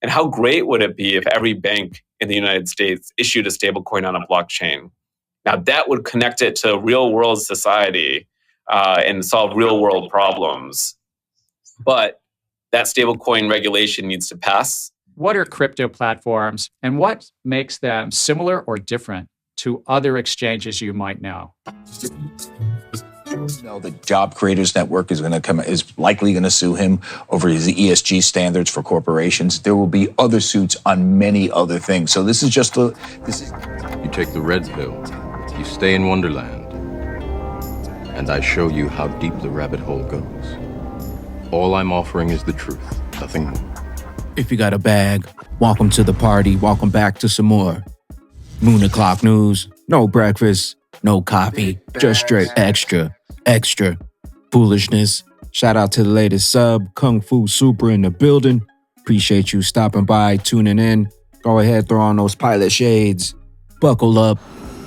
And how great would it be if every bank in the United States issued a stablecoin on a blockchain? Now that would connect it to real world society and solve real world problems. But that stablecoin regulation needs to pass. What are crypto platforms and what makes them similar or different to other exchanges you might know? The Job Creators Network is likely going to sue him over his ESG standards for corporations. There will be other suits on many other things. So this is just You take the red pill, you stay in Wonderland, and I show you how deep the rabbit hole goes. All I'm offering is the truth, nothing more. If you got a bag, welcome to the party, welcome back to some more Moon o'clock news. No breakfast, no coffee, just straight extra foolishness. Shout out to the latest sub, Kung Fu Super in the building. Appreciate you stopping by, tuning in. Go ahead, throw on those pilot shades. Buckle up,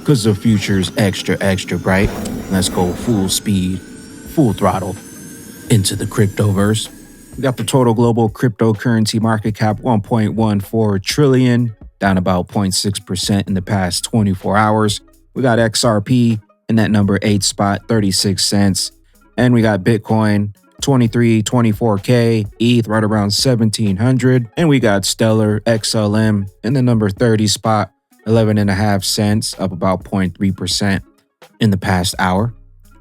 cause the future's extra bright. Let's go full speed, full throttle into the cryptoverse. We got the total global cryptocurrency market cap 1.14 trillion, down about 0.6% in the past 24 hours. We got XRP in that number 8 spot, 36 cents. And we got Bitcoin, 24K, ETH right around 1700. And we got Stellar XLM in the number 30 spot, 11.5 cents, up about 0.3% in the past hour.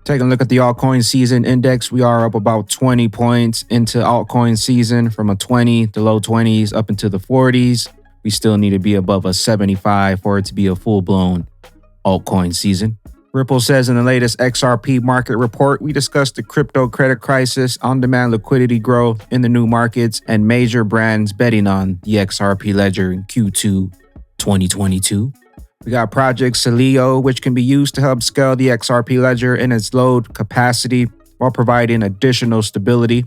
Taking a look at the altcoin season index, we are up about 20 points into altcoin season, from a 20 to low 20s up into the 40s. We still need to be above a 75 for it to be a full-blown altcoin season. Ripple says in the latest XRP market report, we discussed the crypto credit crisis, on-demand liquidity growth in the new markets, and major brands betting on the XRP ledger in Q2 2022. We got Project Celio, which can be used to help scale the XRP ledger in its load capacity while providing additional stability.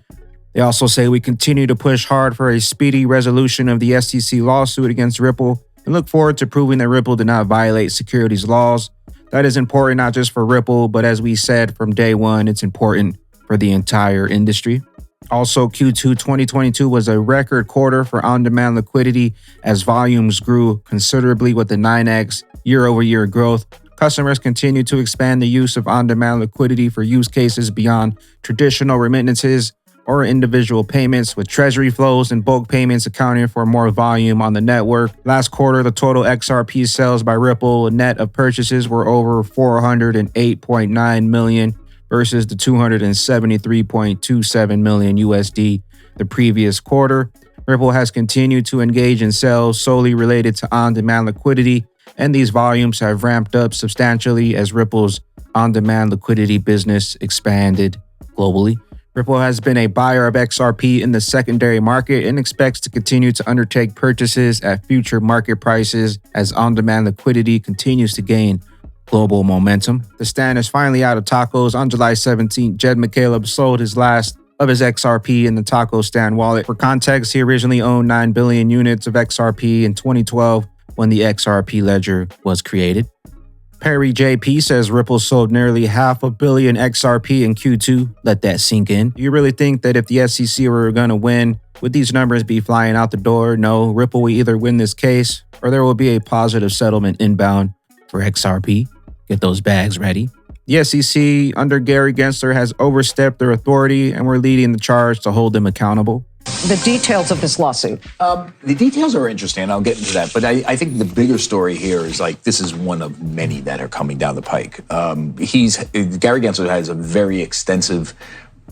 They also say we continue to push hard for a speedy resolution of the SEC lawsuit against Ripple and look forward to proving that Ripple did not violate securities laws. That is important not just for Ripple, but as we said from day one, it's important for the entire industry. Also, Q2 2022 was a record quarter for on-demand liquidity as volumes grew considerably with the 9x year-over-year growth. Customers continue to expand the use of on-demand liquidity for use cases beyond traditional remittances or individual payments, with treasury flows and bulk payments accounting for more volume on the network. Last quarter, the total XRP sales by Ripple net of purchases were over 408.9 million versus the 273.27 million USD the previous quarter. Ripple has continued to engage in sales solely related to on-demand liquidity, and these volumes have ramped up substantially as Ripple's on-demand liquidity business expanded globally. Ripple has been a buyer of XRP in the secondary market and expects to continue to undertake purchases at future market prices as on-demand liquidity continues to gain global momentum. The stand is finally out of tacos. On July 17th, Jed McCaleb sold his last of his XRP in the Taco Stand wallet. For context, he originally owned 9 billion units of XRP in 2012 when the XRP ledger was created. Perry JP says Ripple sold nearly 500 million XRP in Q2. Let that sink in. Do you really think that if the SEC were going to win, would these numbers be flying out the door? No, Ripple will either win this case or there will be a positive settlement inbound for XRP. Get those bags ready. The SEC under Gary Gensler has overstepped their authority and we're leading the charge to hold them accountable. The details of this lawsuit. The details are interesting, and I'll get into that. But I think the bigger story here is this is one of many that are coming down the pike. Gary Gensler has a very extensive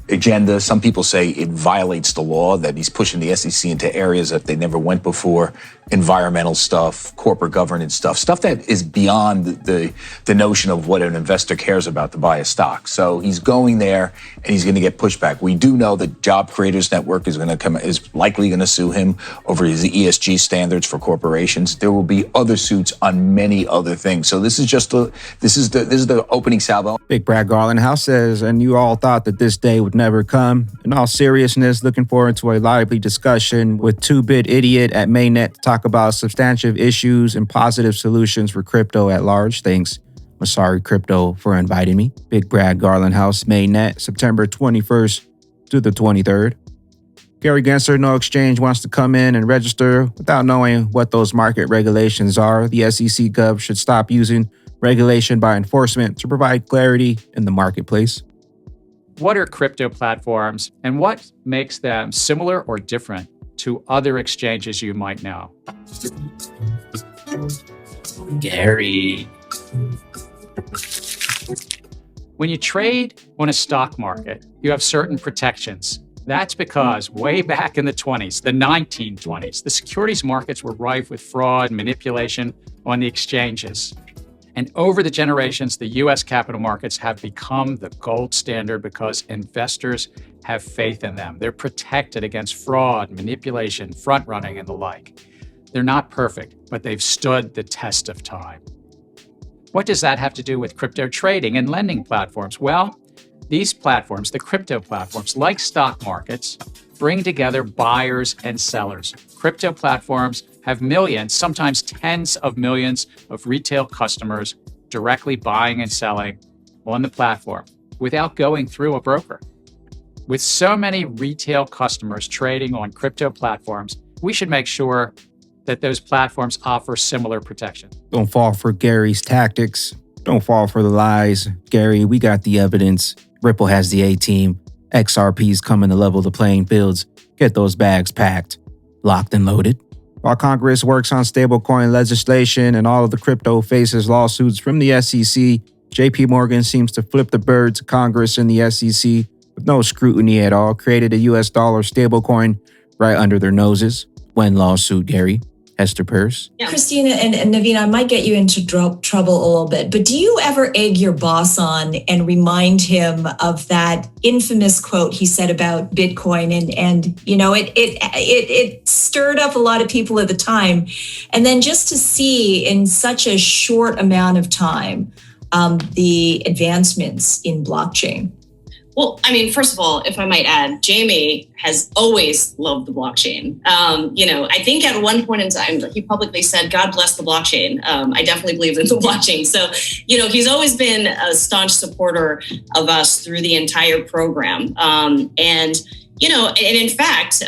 agenda. Some people say it violates the law, that he's pushing the SEC into areas that they never went before, environmental stuff, corporate governance stuff that is beyond the notion of what an investor cares about to buy a stock. So he's going there and he's going to get pushback. We do know that Job Creators Network is likely going to sue him over his ESG standards for corporations. There will be other suits on many other things. So this is the opening salvo. Big Brad Garland House says, and you all thought that this day would never come. In all seriousness, looking forward to a lively discussion with 2-Bit Idiot at Mainnet to talk about substantive issues and positive solutions for crypto at large. Thanks, Masari Crypto, for inviting me. Big Brad Garland House, Mainnet, September 21st to the 23rd. Gary Gensler, no exchange wants to come in and register without knowing what those market regulations are. The SEC Gov should stop using regulation by enforcement to provide clarity in the marketplace. What are crypto platforms and what makes them similar or different to other exchanges you might know? Gary. When you trade on a stock market, you have certain protections. That's because way back in the 20s, the 1920s, the securities markets were rife with fraud, manipulation on the exchanges. And over the generations, the US capital markets have become the gold standard because investors have faith in them. They're protected against fraud, manipulation, front running, and the like. They're not perfect, but they've stood the test of time. What does that have to do with crypto trading and lending platforms? Well, these platforms, the crypto platforms, like stock markets, bring together buyers and sellers. Crypto platforms have millions, sometimes tens of millions of retail customers directly buying and selling on the platform without going through a broker. With so many retail customers trading on crypto platforms, we should make sure that those platforms offer similar protection. Don't fall for Gary's tactics. Don't fall for the lies. Gary, we got the evidence. Ripple has the A-team. XRP's coming to level the playing fields. Get those bags packed, locked and loaded. While Congress works on stablecoin legislation and all of the crypto faces lawsuits from the SEC, JP Morgan seems to flip the bird to Congress and the SEC with no scrutiny at all, created a US dollar stablecoin right under their noses. When lawsuit, Gary? Hester Peirce. Yeah. Christina and Naveen, I might get you into trouble a little bit, but do you ever egg your boss on and remind him of that infamous quote he said about Bitcoin? And you know, it stirred up a lot of people at the time. And then just to see in such a short amount of time, the advancements in blockchain. Well, I mean, first of all, if I might add, Jamie has always loved the blockchain. I think at one point in time, he publicly said, God bless the blockchain. I definitely believe in the blockchain. So, he's always been a staunch supporter of us through the entire program. And in fact,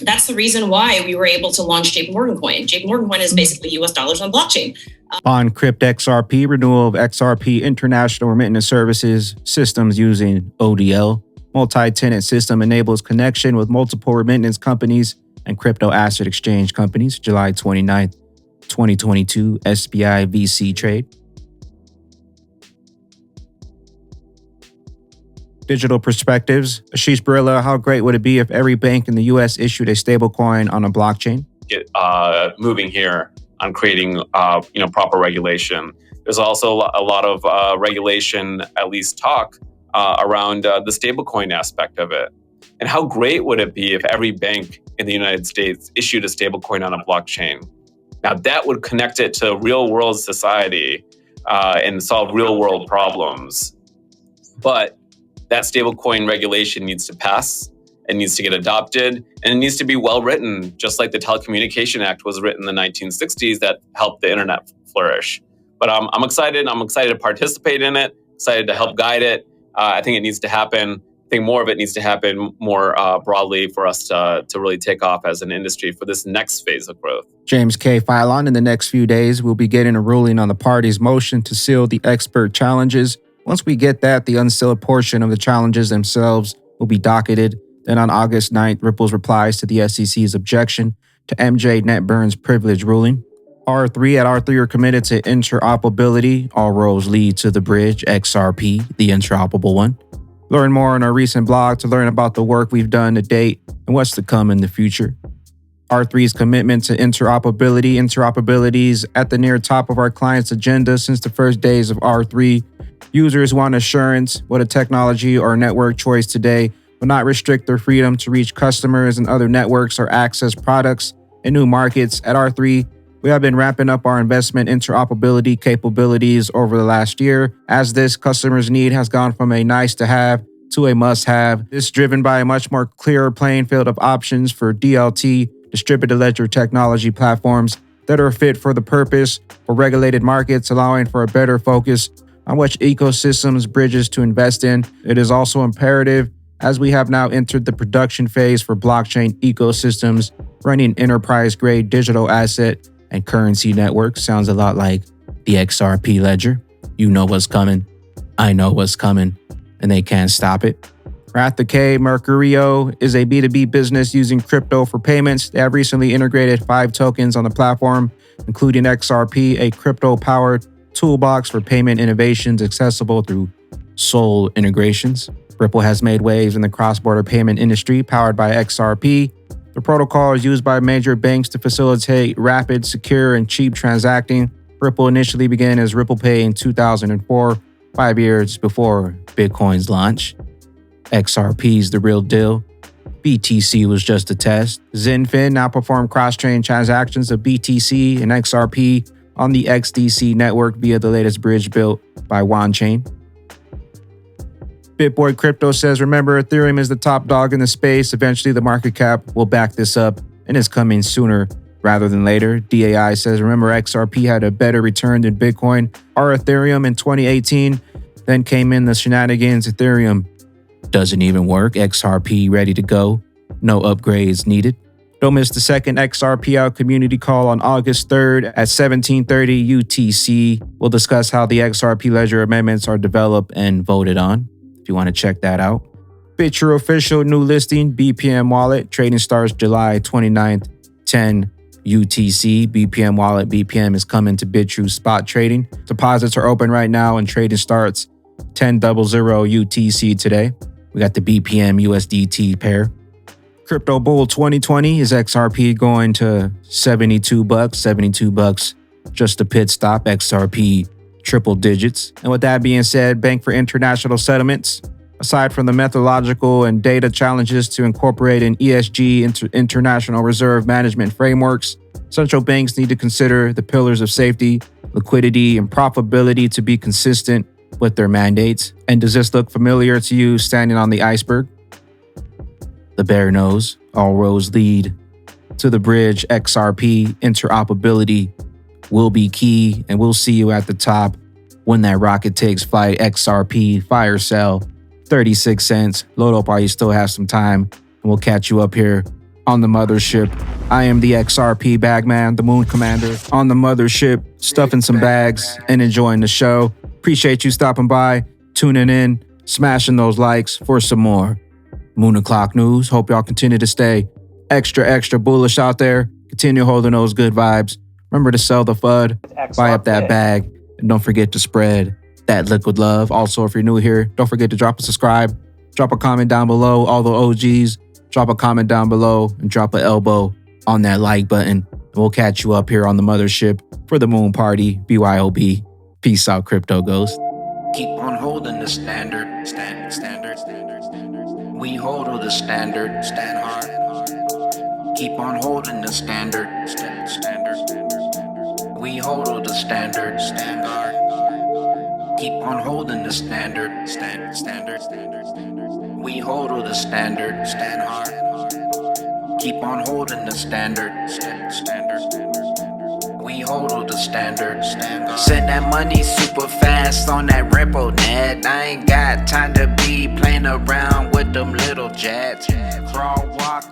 that's the reason why we were able to launch JP Morgan Coin. JP Morgan Coin is basically US dollars on blockchain. On Crypt XRP, renewal of XRP International Remittance Services systems using HODL. Multi-tenant system enables connection with multiple remittance companies and crypto asset exchange companies. July 29th, 2022, SBI VC trade. Digital perspectives. Ashish Barilla, how great would it be if every bank in the U.S. issued a stablecoin on a blockchain? Get moving here on creating, proper regulation. There's also a lot of regulation, at least talk, around the stablecoin aspect of it. And how great would it be if every bank in the United States issued a stablecoin on a blockchain? Now that would connect it to real-world society and solve real-world problems. But that stablecoin regulation needs to pass. It needs to get adopted, and it needs to be well written, just like the Telecommunication Act was written in the 1960s that helped the internet flourish. But I'm excited. I'm excited to participate in it, excited to help guide it. I think it needs to happen. I think more of it needs to happen more broadly for us to really take off as an industry for this next phase of growth. James K. Filon, in the next few days, we'll be getting a ruling on the party's motion to seal the expert challenges. Once we get that, the unsealed portion of the challenges themselves will be docketed. Then on August 9th, Ripple's replies to the SEC's objection to MJ NetBurn's privilege ruling. R3 at R3 are committed to interoperability. All roads lead to the bridge, XRP, the interoperable one. Learn more on our recent blog to learn about the work we've done to date and what's to come in the future. R3's commitment to interoperability. Interoperability is at the near top of our clients' agenda since the first days of R3. Users want assurance what a technology or network choice today will not restrict their freedom to reach customers and other networks or access products in new markets. At R3, we have been ramping up our investment interoperability capabilities over the last year, as this customer's need has gone from a nice to have to a must have. This is driven by a much more clearer playing field of options for DLT, distributed ledger technology platforms that are fit for the purpose for regulated markets, allowing for a better focus on which ecosystems bridges to invest in. It is also imperative as we have now entered the production phase for blockchain ecosystems running enterprise-grade digital asset and currency networks. Sounds a lot like the XRP ledger. You know what's coming. I know what's coming, and they can't stop it. Wrath Decay Mercurio is a B2B business using crypto for payments. They have recently integrated 5 tokens on the platform, including XRP, a crypto-powered toolbox for payment innovations accessible through Sol integrations. Ripple has made waves in the cross-border payment industry powered by XRP. The protocol is used by major banks to facilitate rapid, secure, and cheap transacting. Ripple initially began as Ripple Pay in 2004, 5 years before Bitcoin's launch. XRP's the real deal. BTC was just a test. Zenfin now perform cross-chain transactions of BTC and XRP on the XDC network via the latest bridge built by Wanchain. BitBoy Crypto says, remember, Ethereum is the top dog in the space. Eventually, the market cap will back this up and is coming sooner rather than later. DAI says, remember, XRP had a better return than Bitcoin or Ethereum in 2018. Then came in the shenanigans. Ethereum doesn't even work. XRP ready to go. No upgrades needed. Don't miss the second XRP Out community call on August 3rd at 1730 UTC. We'll discuss how the XRP Ledger amendments are developed and voted on, if you want to check that out. Bitrue official new listing, BPM Wallet. Trading starts July 29th, 10 UTC. BPM Wallet, BPM is coming to Bitrue spot trading. Deposits are open right now and trading starts 10:00 UTC today. We got the BPM USDT pair. Crypto Bull 2020 is XRP going to $72, $72 just a pit stop. XRP triple digits. And with that being said, Bank for International Settlements, aside from the methodological and data challenges to incorporate an ESG international reserve management frameworks, central banks need to consider the pillars of safety, liquidity, and profitability to be consistent with their mandates. And does this look familiar to you standing on the iceberg? The bear knows. All roads lead to the bridge. XRP interoperability will be key, and we'll see you at the top when that rocket takes flight. XRP fire sale, 36 cents. Load up while you still have some time, and we'll catch you up here on the mothership. I am the XRP Bagman, the Moon Commander, on the mothership, stuffing some bags and enjoying the show. Appreciate you stopping by, tuning in, smashing those likes for some more Moon O'Clock News. Hope y'all continue to stay extra bullish out there. Continue holding those good vibes. Remember to sell the FUD, buy up that bag, and don't forget to spread that liquid love. Also, if you're new here, don't forget to drop a subscribe, drop a comment down below. All the OGs, drop a comment down below and drop an elbow on that like button. And we'll catch you up here on the mothership for the Moon Party. BYOB. Peace out, Crypto Ghost. Keep on holding the standard. We hold the standard. Stand hard. Keep on holding the standard. We hold the standard. Stand guard. Keep on holding the standard. Standard. We hold the standard. Stand hard. Keep on holding the standard. We hold the standard. Send that money super fast on that Ripple net. I ain't got time to be playing around with them little jets. Crawl, walk.